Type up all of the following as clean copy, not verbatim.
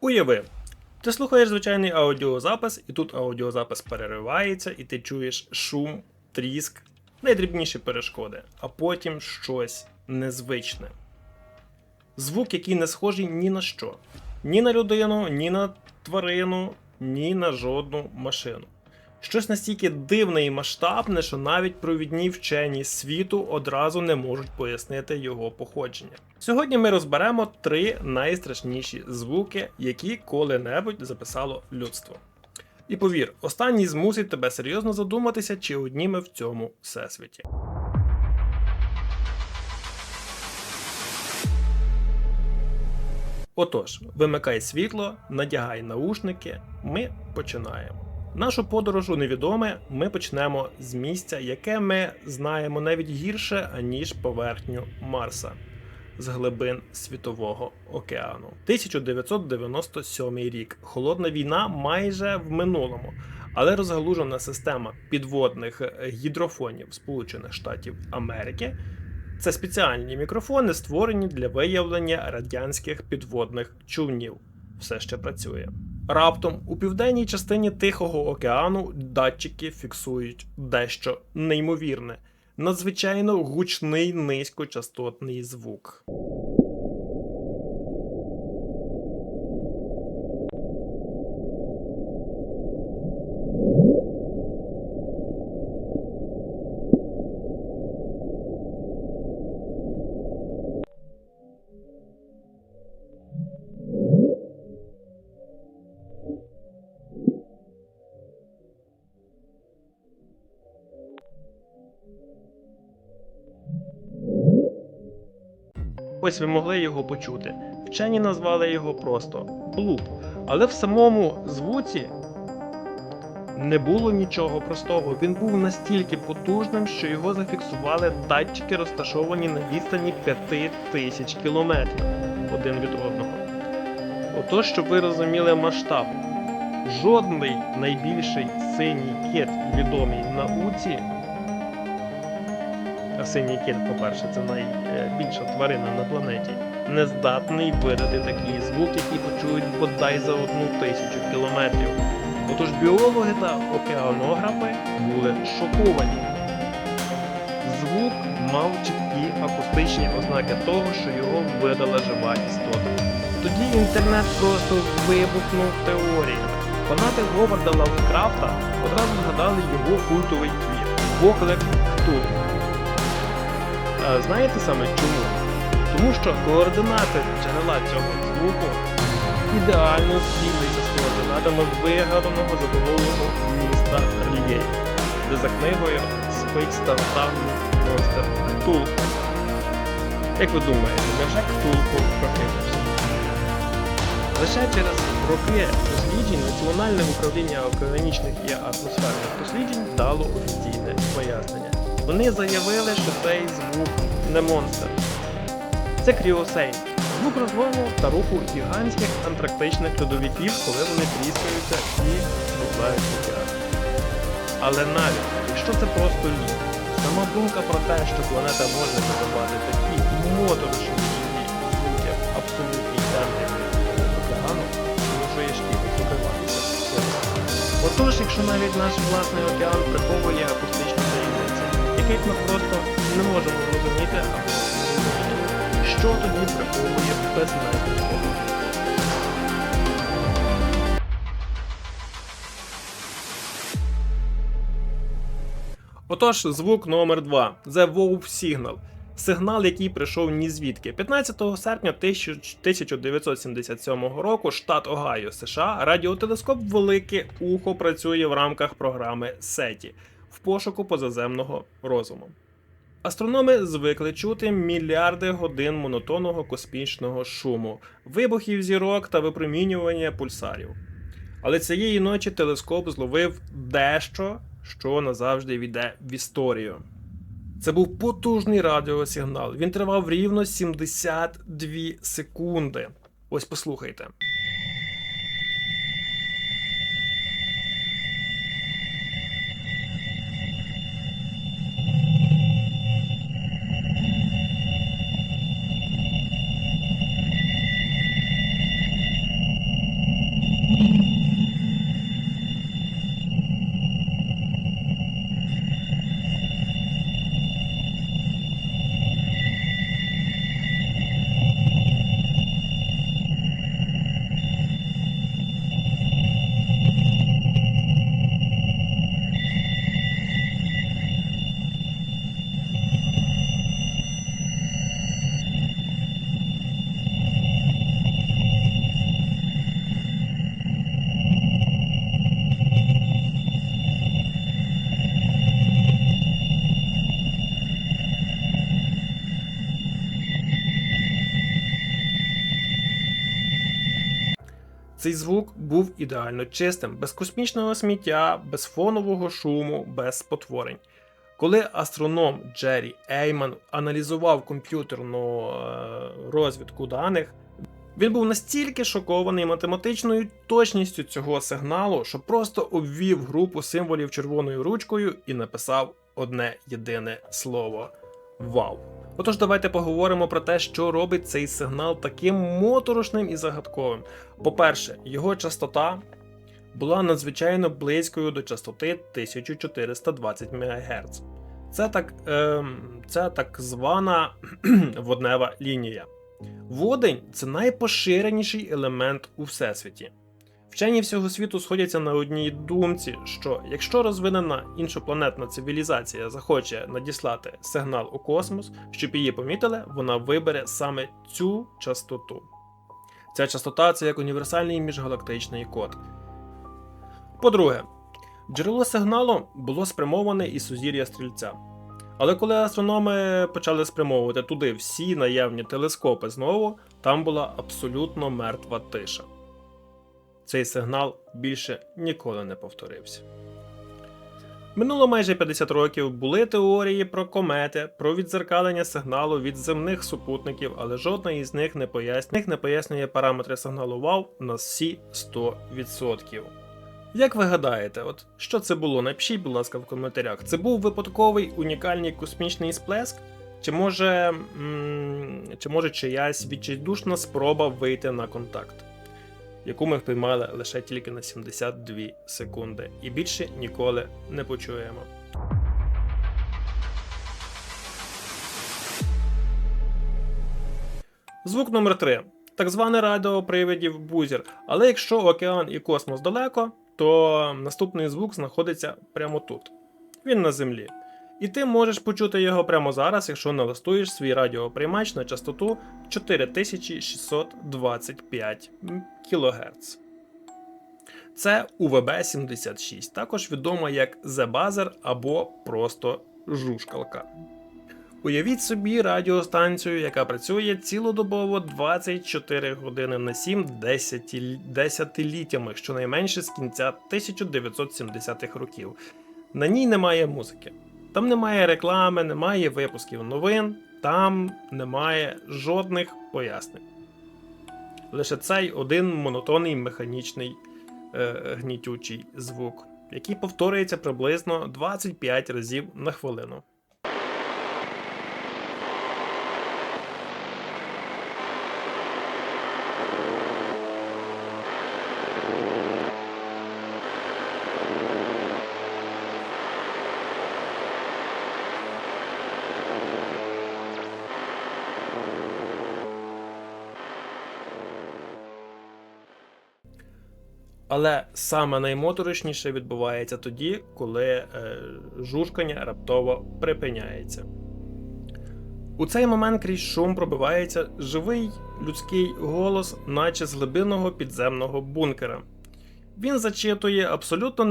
Уяви, ти слухаєш звичайний аудіозапис, і тут аудіозапис переривається, і ти чуєш шум, тріск, найдрібніші перешкоди, а потім щось незвичне. Звук, який не схожий ні на що. Ні на людину, ні на тварину, ні на жодну машину. Щось настільки дивне і масштабне, що навіть провідні вчені світу одразу не можуть пояснити його походження. Сьогодні ми розберемо 3 найстрашніші звуки, які коли-небудь записало людство. І повір, останній змусить тебе серйозно задуматися, чи одні ми в цьому всесвіті. Отож, вимикай світло, надягай наушники, ми починаємо. Нашу подорож у невідоме ми почнемо з місця, яке ми знаємо навіть гірше, аніж поверхню Марса. З глибин Світового океану. 1997 рік. Холодна війна майже в минулому, але розгалужена система підводних гідрофонів Сполучених Штатів Америки – це спеціальні мікрофони, створені для виявлення радянських підводних човнів. Все ще працює. Раптом у південній частині Тихого океану датчики фіксують дещо неймовірне. Надзвичайно гучний низькочастотний звук. Ось ви могли його почути. Вчені назвали його просто блуп. Але в самому звуці не було нічого простого. Він був настільки потужним, що його зафіксували датчики, розташовані на відстані 5000 кілометрів один від одного. Отож, щоб ви розуміли масштаб, жодний найбільший синій кит, відомий науці, а синій кит, по-перше, це найбільша тварина на планеті, не здатний видати такий звук, який почують бодай за 1000 кілометрів. Отож біологи та океанографи були шоковані. Звук мав чіткі акустичні ознаки того, що його видала жива істота. Тоді інтернет просто вибухнув теоріями. Фанати Говарда Лавкрафта одразу згадали його культовий твір «Поклик Ктулху». А знаєте саме чому? Тому що координати джерела цього звуку ідеально з'єднуються з координатами вигаданого задоволеного міста Р'єй, де за книгою спить стародавній монстр Ктулху. Як ви думаєте, невже Ктулху прокинувся? Лише через роки досліджень Національне управління океанічних і атмосферних досліджень дало офіційне пояснення. Вони заявили, що цей звук не монстр. Це кріосейн. Звук розгону та руху гігантських антарктичних льодовиків, коли вони тріскаються і випливають в океан. Але навіть, якщо це просто лід, сама думка про те, що планета може видавати такі моторошні звуки в абсолютній темряві океану, змушує шкіру покриватися. Отож, якщо навіть наш власний океан приховує акустичні таємниці, яких ми просто не можемо зрозуміти або зрозуміти, що тоді приховує безмежний звук? Отож, звук номер 2 – The Wolf Signal. Сигнал, який прийшов ні звідки. 15 серпня 1977 року, штат Огайо, США, радіотелескоп «Велике ухо» працює в рамках програми SETI в пошуку позаземного розуму. Астрономи звикли чути мільярди годин монотонного космічного шуму, вибухів зірок та випромінювання пульсарів. Але цієї ночі телескоп зловив дещо, що назавжди війде в історію. Це був потужний радіосигнал. Він тривав рівно 72 секунди. Ось послухайте. Цей звук був ідеально чистим, без космічного сміття, без фонового шуму, без спотворень. Коли астроном Джері Ейман аналізував комп'ютерну розвідку даних, він був настільки шокований математичною точністю цього сигналу, що просто обвів групу символів червоною ручкою і написав одне єдине слово – «Вау». Отож, давайте поговоримо про те, що робить цей сигнал таким моторошним і загадковим. По-перше, його частота була надзвичайно близькою до частоти 1420 МГц. Це так звана воднева лінія. Водень – це найпоширеніший елемент у Всесвіті. Вчені всього світу сходяться на одній думці, що якщо розвинена іншопланетна цивілізація захоче надіслати сигнал у космос, щоб її помітили, вона вибере саме цю частоту. Ця частота – це як універсальний міжгалактичний код. По-друге, джерело сигналу було спрямоване із сузір'я Стрільця. Але коли астрономи почали спрямовувати туди всі наявні телескопи знову, там була абсолютно мертва тиша. Цей сигнал більше ніколи не повторився. Минуло майже 50 років, були теорії про комети, про віддзеркалення сигналу від земних супутників, але жодна із них не пояснює параметри сигналу ВАУ на всі 100%. Як ви гадаєте, що це було? Напишіть, будь ласка, в коментарях. Це був випадковий унікальний космічний сплеск? Чи може чиясь відчайдушна спроба вийти на контакт, яку ми впіймали лише тільки на 72 секунди і більше ніколи не почуємо. Звук номер 3. Так зване радіо привидів бузер. Але якщо океан і космос далеко, то наступний звук знаходиться прямо тут. Він на землі. І ти можеш почути його прямо зараз, якщо налаштуєш свій радіоприймач на частоту 4625 кГц. Це УВБ-76, також відома як The Buzzer або просто жужкалка. Уявіть собі радіостанцію, яка працює цілодобово 24 години на 7 десятиліттями, щонайменше з кінця 1970-х років. На ній немає музики. Там немає реклами, немає випусків новин, там немає жодних пояснень. Лише цей один монотонний механічний гнітючий звук, який повторюється приблизно 25 разів на хвилину. Але саме наймоторошніше відбувається тоді, коли жужкання раптово припиняється. У цей момент крізь шум пробивається живий людський голос, наче з глибинного підземного бункера. Він зачитує абсолютно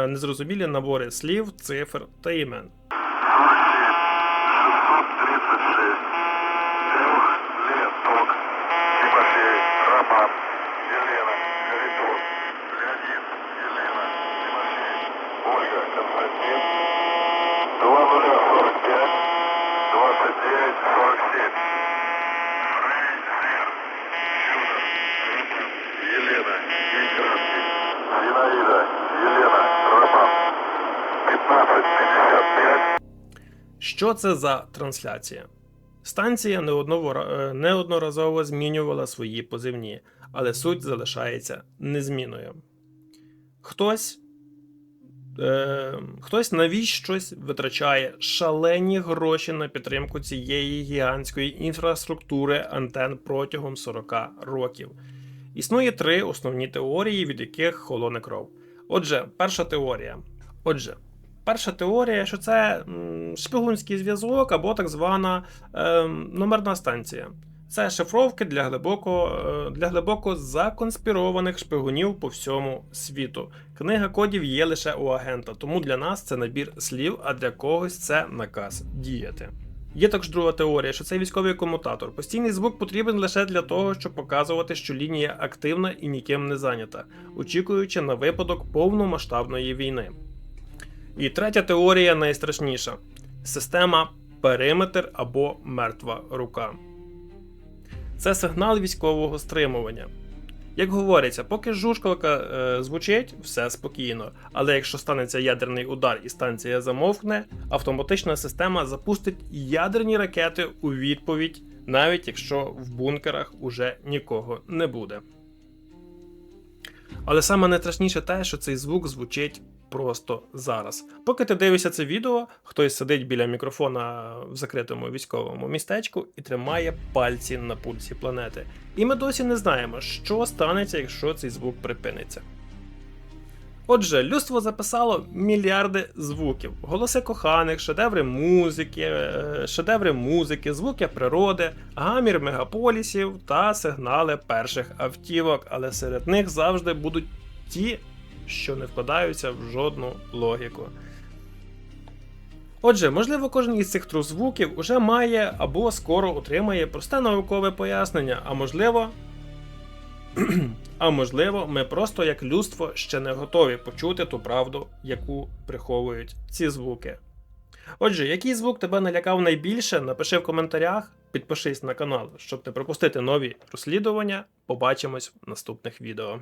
незрозумілі набори слів, цифр та імен. Що це за трансляція? Станція неодноразово змінювала свої позивні, але суть залишається незмінною. Хтось навіщось витрачає шалені гроші на підтримку цієї гігантської інфраструктури антен протягом 40 років. Існує 3 основні теорії, від яких холоне кров. Отже, перша теорія, що це шпигунський зв'язок або так звана номерна станція. Це шифровки для глибоко законспірованих шпигунів по всьому світу. Книга кодів є лише у агента, тому для нас це набір слів, а для когось це наказ діяти. Є також друга теорія, що цей військовий комутатор. Постійний звук потрібен лише для того, щоб показувати, що лінія активна і ніким не зайнята, очікуючи на випадок повномасштабної війни. І третя теорія найстрашніша. Система периметр або мертва рука. Це сигнал військового стримування. Як говориться, поки жужкалка звучить, все спокійно. Але якщо станеться ядерний удар і станція замовкне, автоматична система запустить ядерні ракети у відповідь, навіть якщо в бункерах уже нікого не буде. Але саме найстрашніше те, що цей звук звучить просто зараз. Поки ти дивишся це відео, хтось сидить біля мікрофона в закритому військовому містечку і тримає пальці на пульсі планети. І ми досі не знаємо, що станеться, якщо цей звук припиниться. Отже, людство записало мільярди звуків. Голоси коханих, шедеври музики, звуки природи, гамір мегаполісів та сигнали перших автівок, але серед них завжди будуть ті, що не вкладаються в жодну логіку. Отже, можливо, кожен із цих трьох звуків уже має або скоро отримає просте наукове пояснення, а можливо, ми просто як людство ще не готові почути ту правду, яку приховують ці звуки. Отже, який звук тебе налякав найбільше, напиши в коментарях, підпишись на канал, щоб не пропустити нові розслідування. Побачимось в наступних відео.